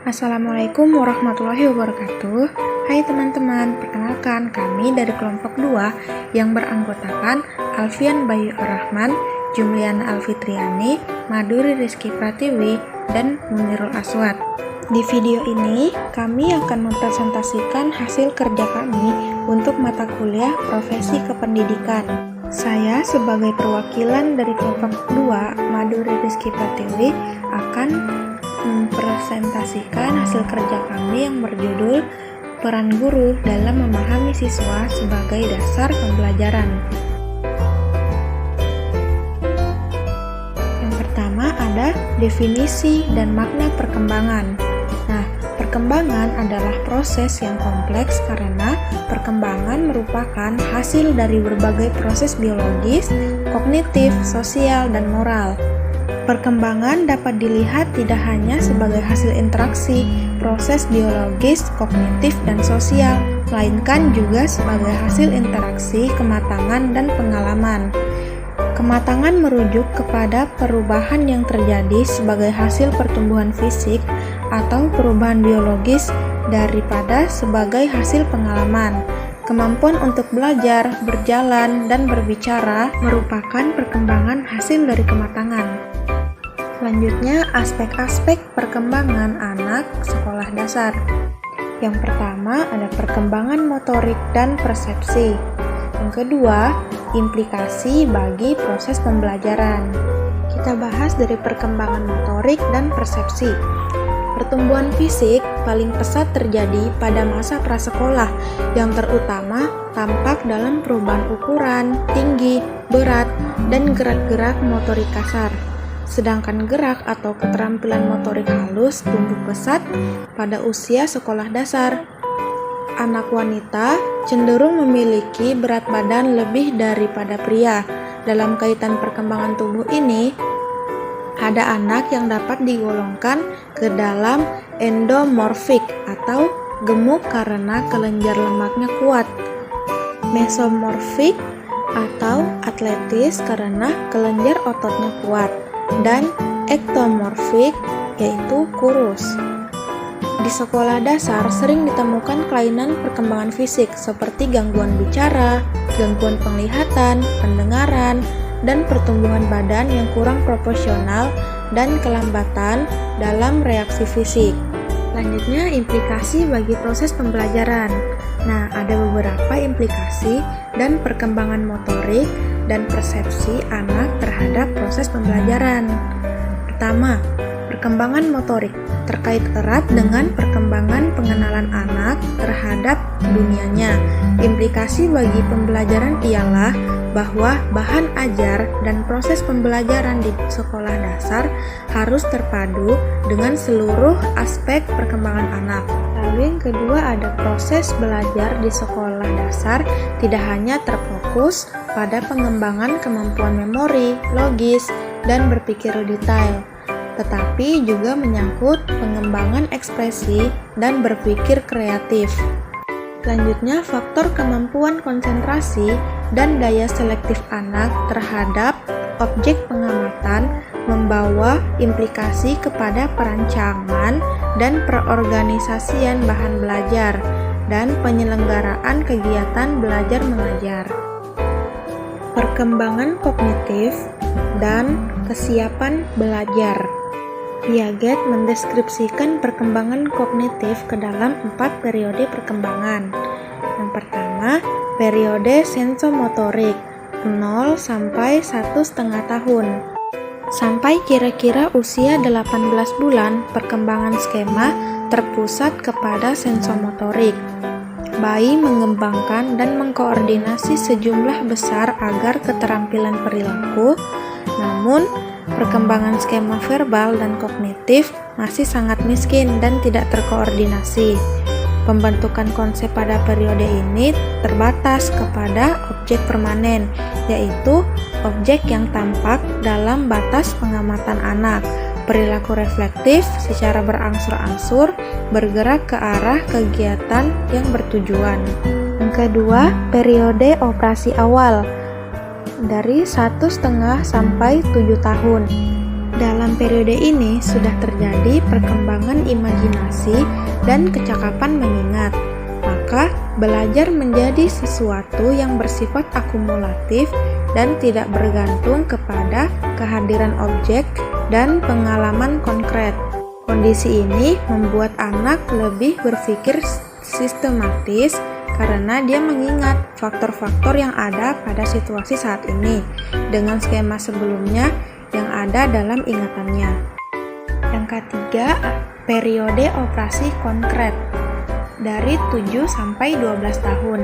Assalamualaikum warahmatullahi wabarakatuh. Hai teman-teman, perkenalkan kami dari kelompok 2 yang beranggotakan Alfian Bayu Rahman, Jumliana Alfitriani, Maduri Rizky Pratiwi, dan Munirul Aswad. Di video ini, kami akan mempresentasikan hasil kerja kami untuk mata kuliah Profesi Kependidikan. Saya sebagai perwakilan dari kelompok 2, Maduri Rizky Pratiwi, akan mempresentasikan hasil kerja kami yang berjudul Peran Guru dalam Memahami Siswa sebagai Dasar Pembelajaran. Yang pertama ada definisi dan makna perkembangan. Nah, perkembangan adalah proses yang kompleks karena perkembangan merupakan hasil dari berbagai proses biologis, kognitif, sosial, dan moral. Perkembangan dapat dilihat tidak hanya sebagai hasil interaksi, proses biologis, kognitif, dan sosial, melainkan juga sebagai hasil interaksi, kematangan, dan pengalaman. Kematangan merujuk kepada perubahan yang terjadi sebagai hasil pertumbuhan fisik atau perubahan biologis daripada sebagai hasil pengalaman. Kemampuan untuk belajar, berjalan, dan berbicara merupakan perkembangan hasil dari kematangan. Selanjutnya, aspek-aspek perkembangan anak sekolah dasar. Yang pertama ada perkembangan motorik dan persepsi. Yang kedua, implikasi bagi proses pembelajaran. Kita bahas dari perkembangan motorik dan persepsi. Pertumbuhan fisik paling pesat terjadi pada masa prasekolah, yang terutama tampak dalam perubahan ukuran, tinggi, berat, dan gerak-gerak motorik kasar. Sedangkan gerak atau keterampilan motorik halus tumbuh pesat pada usia sekolah dasar. Anak wanita cenderung memiliki berat badan lebih daripada pria. Dalam kaitan perkembangan tubuh ini, ada anak yang dapat digolongkan ke dalam endomorfik atau gemuk karena kelenjar lemaknya kuat, mesomorfik atau atletis karena kelenjar ototnya kuat, dan ektomorfik yaitu kurus. Di sekolah dasar sering ditemukan kelainan perkembangan fisik seperti gangguan bicara, gangguan penglihatan, pendengaran, dan pertumbuhan badan yang kurang proporsional dan kelambatan dalam reaksi fisik. Selanjutnya, implikasi bagi proses pembelajaran. Nah, ada beberapa implikasi dan perkembangan motorik dan persepsi anak terhadap proses pembelajaran. Pertama, perkembangan motorik terkait erat dengan perkembangan pengenalan anak terhadap dunianya. Implikasi bagi pembelajaran ialah bahwa bahan ajar dan proses pembelajaran di sekolah dasar harus terpadu dengan seluruh aspek perkembangan anak. Lalu yang kedua ada proses belajar di sekolah dasar tidak hanya terfokus pada pengembangan kemampuan memori, logis, dan berpikir detail, tetapi juga menyangkut pengembangan ekspresi dan berpikir kreatif. Selanjutnya, faktor kemampuan konsentrasi dan daya selektif anak terhadap objek pengamatan membawa implikasi kepada perancangan dan perorganisasian bahan belajar dan penyelenggaraan kegiatan belajar mengajar. Perkembangan kognitif dan kesiapan belajar. Piaget mendeskripsikan perkembangan kognitif ke dalam 4 periode perkembangan. Yang pertama, periode sensomotorik 0 sampai 1,5 tahun. Sampai kira-kira usia 18 bulan, perkembangan skema terpusat kepada sensomotorik. Bayi mengembangkan dan mengkoordinasi sejumlah besar agar keterampilan perilaku, namun perkembangan skema verbal dan kognitif masih sangat miskin dan tidak terkoordinasi. Pembentukan konsep pada periode ini terbatas kepada objek permanen, yaitu objek yang tampak dalam batas pengamatan anak. Perilaku reflektif secara berangsur-angsur bergerak ke arah kegiatan yang bertujuan. Yang kedua, periode operasi awal dari 1,5 sampai 7 tahun. Dalam periode ini sudah terjadi perkembangan imajinasi dan kecakapan mengingat, maka belajar menjadi sesuatu yang bersifat akumulatif dan tidak bergantung kepada kehadiran objek dan pengalaman konkret. Kondisi ini membuat anak lebih berpikir sistematis karena dia mengingat faktor-faktor yang ada pada situasi saat ini dengan skema sebelumnya yang ada dalam ingatannya. Yang ketiga, periode operasi konkret dari 7 sampai 12 tahun.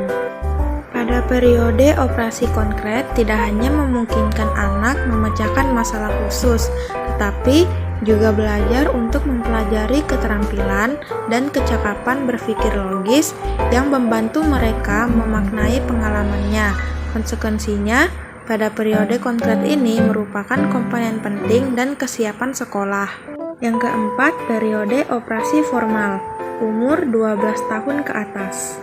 Pada periode operasi konkret tidak hanya memungkinkan anak memecahkan masalah khusus, tetapi juga belajar untuk mempelajari keterampilan dan kecakapan berpikir logis yang membantu mereka memaknai pengalamannya. Konsekuensinya, pada periode konkret ini merupakan komponen penting dan kesiapan sekolah. Yang keempat, periode operasi formal, umur 12 tahun ke atas.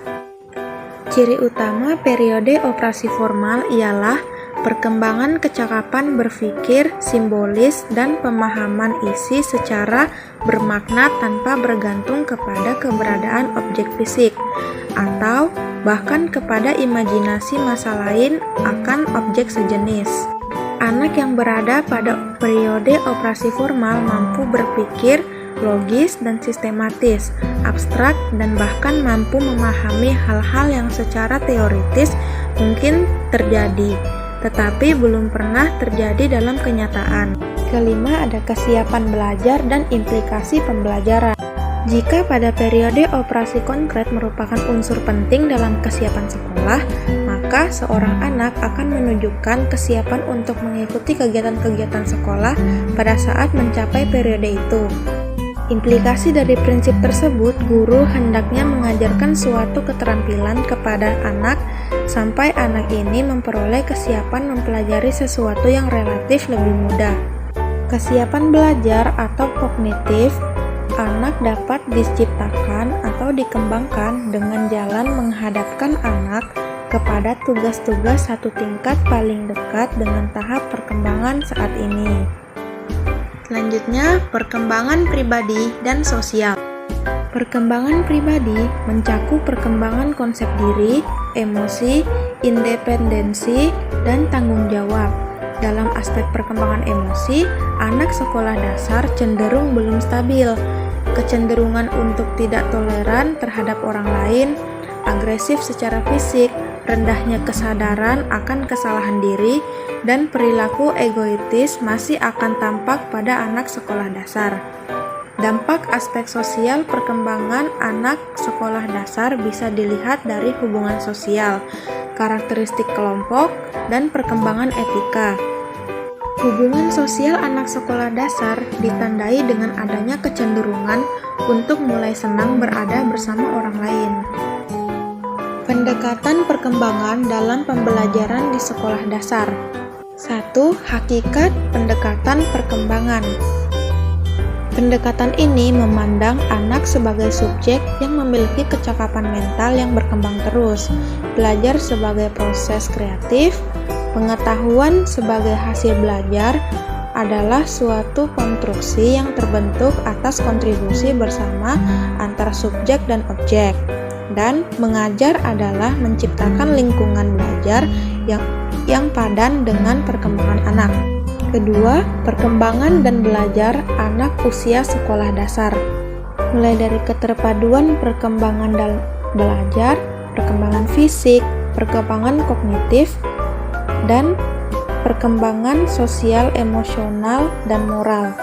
Ciri utama periode operasi formal ialah perkembangan kecakapan berpikir simbolis dan pemahaman isi secara bermakna tanpa bergantung kepada keberadaan objek fisik atau bahkan kepada imajinasi masa lain akan objek sejenis. Anak yang berada pada periode operasi formal mampu berpikir logis dan sistematis, abstrak, dan bahkan mampu memahami hal-hal yang secara teoritis mungkin terjadi, tetapi belum pernah terjadi dalam kenyataan. Kelima, ada kesiapan belajar dan implikasi pembelajaran. Jika pada periode operasi konkret merupakan unsur penting dalam kesiapan sekolah, maka seorang anak akan menunjukkan kesiapan untuk mengikuti kegiatan-kegiatan sekolah pada saat mencapai periode itu. Implikasi dari prinsip tersebut, guru hendaknya mengajarkan suatu keterampilan kepada anak sampai anak ini memperoleh kesiapan mempelajari sesuatu yang relatif lebih mudah. Kesiapan belajar atau kognitif anak dapat diciptakan atau dikembangkan dengan jalan menghadapkan anak kepada tugas-tugas satu tingkat paling dekat dengan tahap perkembangan saat ini. Selanjutnya, perkembangan pribadi dan sosial. Perkembangan pribadi mencakup perkembangan konsep diri, emosi, independensi, dan tanggung jawab. Dalam aspek perkembangan emosi, anak sekolah dasar cenderung belum stabil. Kecenderungan untuk tidak toleran terhadap orang lain, agresif secara fisik, rendahnya kesadaran akan kesalahan diri, dan perilaku egoistis masih akan tampak pada anak sekolah dasar. Dampak aspek sosial perkembangan anak sekolah dasar bisa dilihat dari hubungan sosial, karakteristik kelompok, dan perkembangan etika. Hubungan sosial anak sekolah dasar ditandai dengan adanya kecenderungan untuk mulai senang berada bersama orang lain. Pendekatan perkembangan dalam pembelajaran di sekolah dasar. 1. Hakikat pendekatan perkembangan. Pendekatan ini memandang anak sebagai subjek yang memiliki kecakapan mental yang berkembang terus, belajar sebagai proses kreatif, pengetahuan sebagai hasil belajar adalah suatu konstruksi yang terbentuk atas kontribusi bersama antara subjek dan objek, dan mengajar adalah menciptakan lingkungan belajar yang padan dengan perkembangan anak. Kedua, perkembangan dan belajar anak usia sekolah dasar. Mulai dari keterpaduan perkembangan belajar, perkembangan fisik, perkembangan kognitif, dan perkembangan sosial, emosional, dan moral.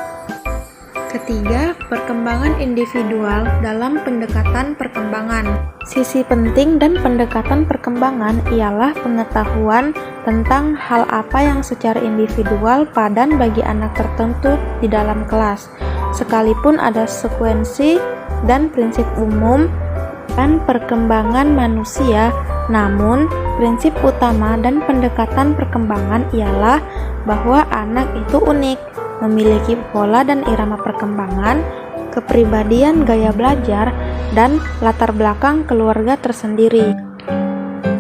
Ketiga, perkembangan individual dalam pendekatan perkembangan. Sisi penting dan pendekatan perkembangan ialah pengetahuan tentang hal apa yang secara individual padan bagi anak tertentu di dalam kelas, sekalipun ada sekuensi dan prinsip umum dan perkembangan manusia. Namun, prinsip utama dan pendekatan perkembangan ialah bahwa anak itu unik, memiliki pola dan irama perkembangan, kepribadian, gaya belajar, dan latar belakang keluarga tersendiri.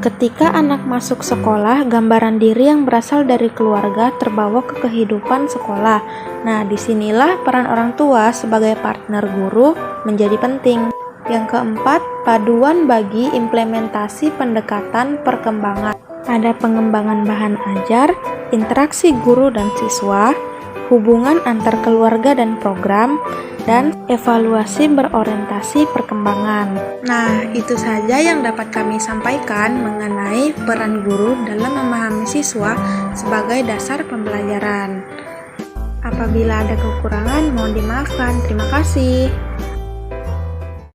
Ketika anak masuk sekolah, gambaran diri yang berasal dari keluarga terbawa ke kehidupan sekolah. Nah, disinilah peran orang tua sebagai partner guru menjadi penting. Yang keempat, paduan bagi implementasi pendekatan perkembangan. Ada pengembangan bahan ajar, interaksi guru dan siswa, hubungan antar keluarga dan program, dan evaluasi berorientasi perkembangan. Nah, itu saja yang dapat kami sampaikan mengenai peran guru dalam memahami siswa sebagai dasar pembelajaran. Apabila ada kekurangan, mohon dimaafkan. Terima kasih.